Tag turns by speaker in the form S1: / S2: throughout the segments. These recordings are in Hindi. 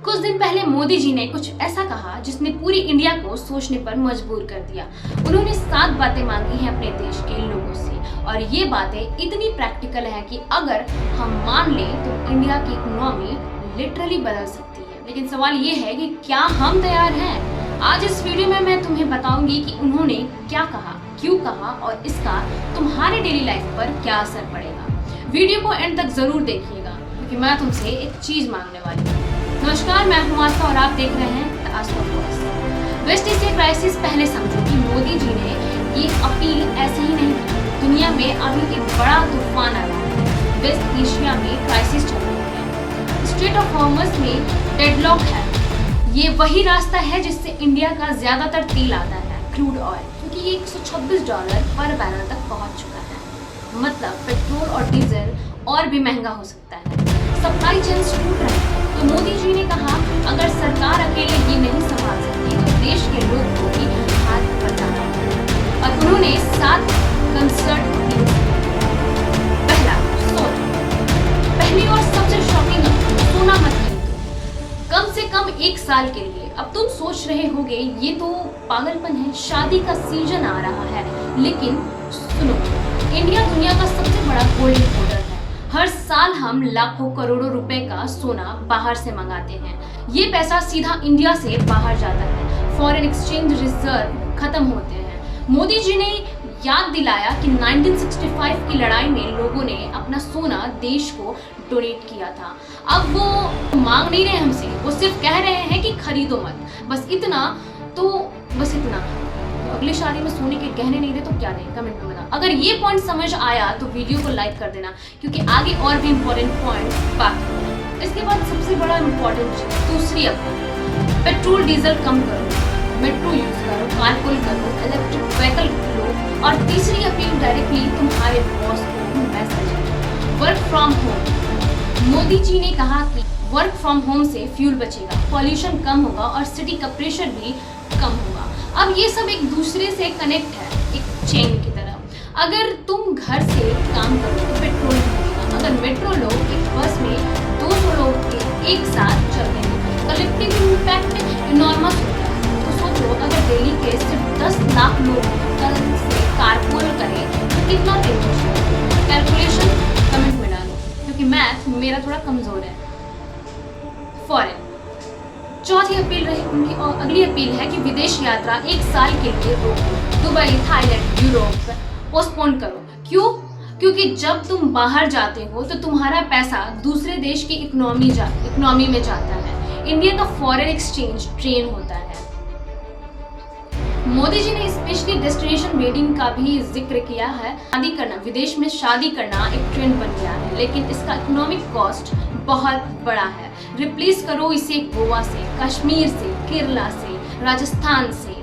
S1: कुछ दिन पहले मोदी जी ने कुछ ऐसा कहा जिसने पूरी इंडिया को सोचने पर मजबूर कर दिया। उन्होंने 7 बातें मांगी हैं अपने देश के लोगों से और ये बातें इतनी प्रैक्टिकल हैं कि अगर हम मान लें तो इंडिया की इकोनॉमी लिटरली बदल सकती है। लेकिन सवाल ये है कि क्या हम तैयार हैं? आज इस वीडियो में मैं तुम्हें बताऊंगी कि उन्होंने क्या कहा, क्यों कहा और इसका तुम्हारे डेली लाइफ पर क्या असर पड़ेगा। वीडियो को एंड तक जरूर देखिएगा क्योंकि मैं तुमसे एक चीज मांगने वाली हूँ। नमस्कार, मैं हूं आस्था और आप देख रहे हैं आस्था वॉइस। वेस्ट एशिया क्राइसिस पहले समझो कि मोदी जी ने ये अपील ऐसे ही नहीं की। दुनिया में अभी एक बड़ा तूफान आ रहा है। वेस्ट एशिया में क्राइसिस चल रही है। स्ट्रेट ऑफ हॉर्मज में डेडलॉक है। ये वही रास्ता है जिससे इंडिया का ज्यादातर तेल आता है, क्रूड ऑयल, क्योंकि ये $126 पर बैरल तक पहुंच चुका है। मतलब पेट्रोल और डीजल और भी महंगा हो सकता है। सप्लाई चेन टूट रहे हैं। तो मोदी जी ने कहा अगर सरकार अकेले ये नहीं संभाल सकती तो देश के लोग को भी हाथ बटाना है। और उन्होंने 7 कंसर्ट दी। पहला, सोना। पहली और सबसे शॉकिंग, सोना मत खरीदो कम से कम 1 साल के लिए। अब तुम सोच रहे होगे ये तो पागलपन है, शादी का सीजन आ रहा है। लेकिन सुनो, इंडिया दुनिया का सबसे बड़ा गोल्ड इंपोर्टर है। हर साल हम लाखों करोड़ों रुपए का सोना बाहर से मंगाते हैं। ये पैसा सीधा इंडिया से बाहर जाता है। फॉरेन एक्सचेंज रिजर्व खत्म होते हैं। मोदी जी ने याद दिलाया कि 1965 की लड़ाई में लोगों ने अपना सोना देश को डोनेट किया था। अब वो मांग नहीं रहे हमसे, वो सिर्फ कह रहे हैं कि खरीदो मत। बस इतना। अगली शादी में सोने के गहने नहीं दे तो क्या दें? कमेंट में बताओ। अगर ये पॉइंट समझ आया तो वीडियो को लाइक कर देना क्योंकि आगे और भी इम्पोर्टेंट पॉइंट बाकी है। इसके बाद सबसे बड़ा इम्पोर्टेंट चीज, दूसरी अपील, पेट्रोल डीजल कम करो, मेट्रो यूज करो, कारपूल करो, इलेक्ट्रिक व्हीकल लो। और तीसरी अपील डायरेक्टली तुम्हारे बॉस को मैसेज है, work from home. Modi ji ने कहा कि वर्क फ्रॉम होम से फ्यूल बचेगा, पॉल्यूशन कम होगा और सिटी का प्रेशर भी कम होगा। अब ये सब एक दूसरे से कनेक्ट है, एक चेन की तरह। अगर तुम घर से काम करो तो पेट्रोल लगेगा। अगर मेट्रो लो, एक बस में 200 लोग एक साथ चलते हैं, कलेक्टिव इम्पैक्ट इनॉर्मस होता है। तो सोचो अगर दिल्ली के सिर्फ 10 लाख लोग कल से कारपूल करें तो कितना तेल बचेगा? कैलकुलेशन कमेंट में डालो क्योंकि मैथ मेरा थोड़ा कमजोर है। फॉरेन। चौथी अपील रही उनकी और अगली अपील है कि विदेश यात्रा 1 साल के लिए रोको। दुबई, थाईलैंड, यूरोप पोस्टपोन करो। क्यों? क्योंकि जब तुम बाहर जाते हो तो तुम्हारा पैसा दूसरे देश की इकोनॉमी में जाता है। इंडिया का फॉरेन एक्सचेंज ट्रेन होता है। मोदी जी ने स्पेशली डेस्टिनेशन वेडिंग का भी जिक्र किया है। शादी करना, विदेश में शादी करना एक ट्रेंड बन गया है, लेकिन इसका इकोनॉमिक कॉस्ट बहुत बड़ा है। रिप्लेस करो इसे गोवा से, कश्मीर से, केरला से, राजस्थान से।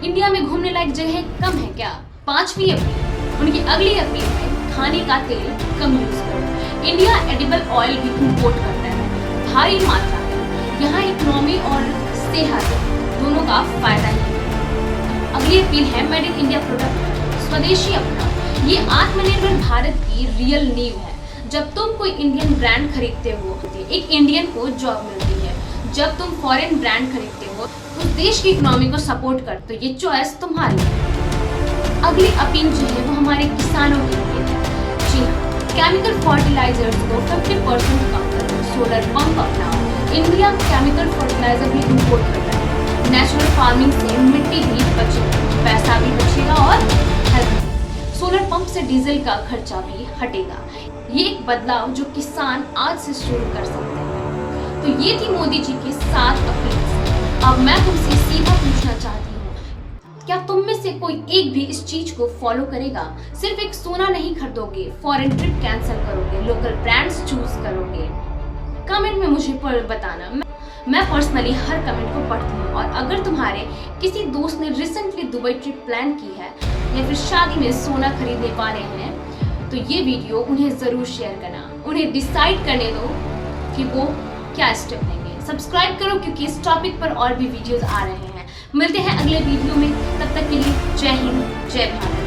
S1: इंडिया में घूमने लायक जगह कम है क्या? 5वीं अपील, उनकी अगली अपील है खाने का तेल कम यूज करो। इंडिया एडिबल ऑयल भी इंपोर्ट करता है भारी मात्रा में। यहाँ इकोनॉमी और सेहत दोनों का फायदा ही है। अगली अपील है मेड इन इंडिया प्रोडक्ट, स्वदेशी अपना। ये आत्मनिर्भर भारत की रियल नींव है। जब तुम कोई इंडियन ब्रांड खरीदते हो, एक इंडियन को जॉब मिलती है। जब तुम फॉरेन ब्रांड खरीदते हो उस देश की इकोनॉमी को सपोर्ट कर, तो ये चॉइस तुम्हारी है। अगली अपील जो है वो हमारे किसानों के लिए है। जी हाँ, केमिकल फर्टिलाइजर्स को 50% कम करो, सोलर पंप अपनाओ। इंडिया केमिकल फर्टिलाइजर भी इंपोर्ट करता है। नेचुरल फार्मिंग से मिट्टी भी बचेगी, पैसा भी बचेगा और हेल्थ। सोलर पंप से डीजल का खर्चा भी हटेगा। ये एक बदलाव जो किसान आज से शुरू कर सकते हैं। तो ये थी मोदी जी के 7 अपील। अब मैं तुमसे सीधा पूछना चाहती हूँ, क्या तुम में से कोई एक भी इस चीज को फॉलो करेगा? सिर्फ एक सोना नहीं खरीदोगे, फॉरेन ट्रिप कैंसिल करोगे, लोकल ब्रांड्स चूज करोगे? कमेंट में मुझे बताना। मैं पर्सनली हर कमेंट को पढ़ती हूँ। और अगर तुम्हारे किसी दोस्त ने रिसेंटली दुबई ट्रिप प्लान की है या फिर शादी में सोना खरीदने वाले हैं तो ये वीडियो उन्हें जरूर शेयर करना। उन्हें डिसाइड करने दो कि वो क्या स्टेप लेंगे। सब्सक्राइब करो क्योंकि इस टॉपिक पर और भी वीडियोस आ रहे हैं। मिलते हैं अगले वीडियो में, तब तक के लिए जय हिंद, जय भारत।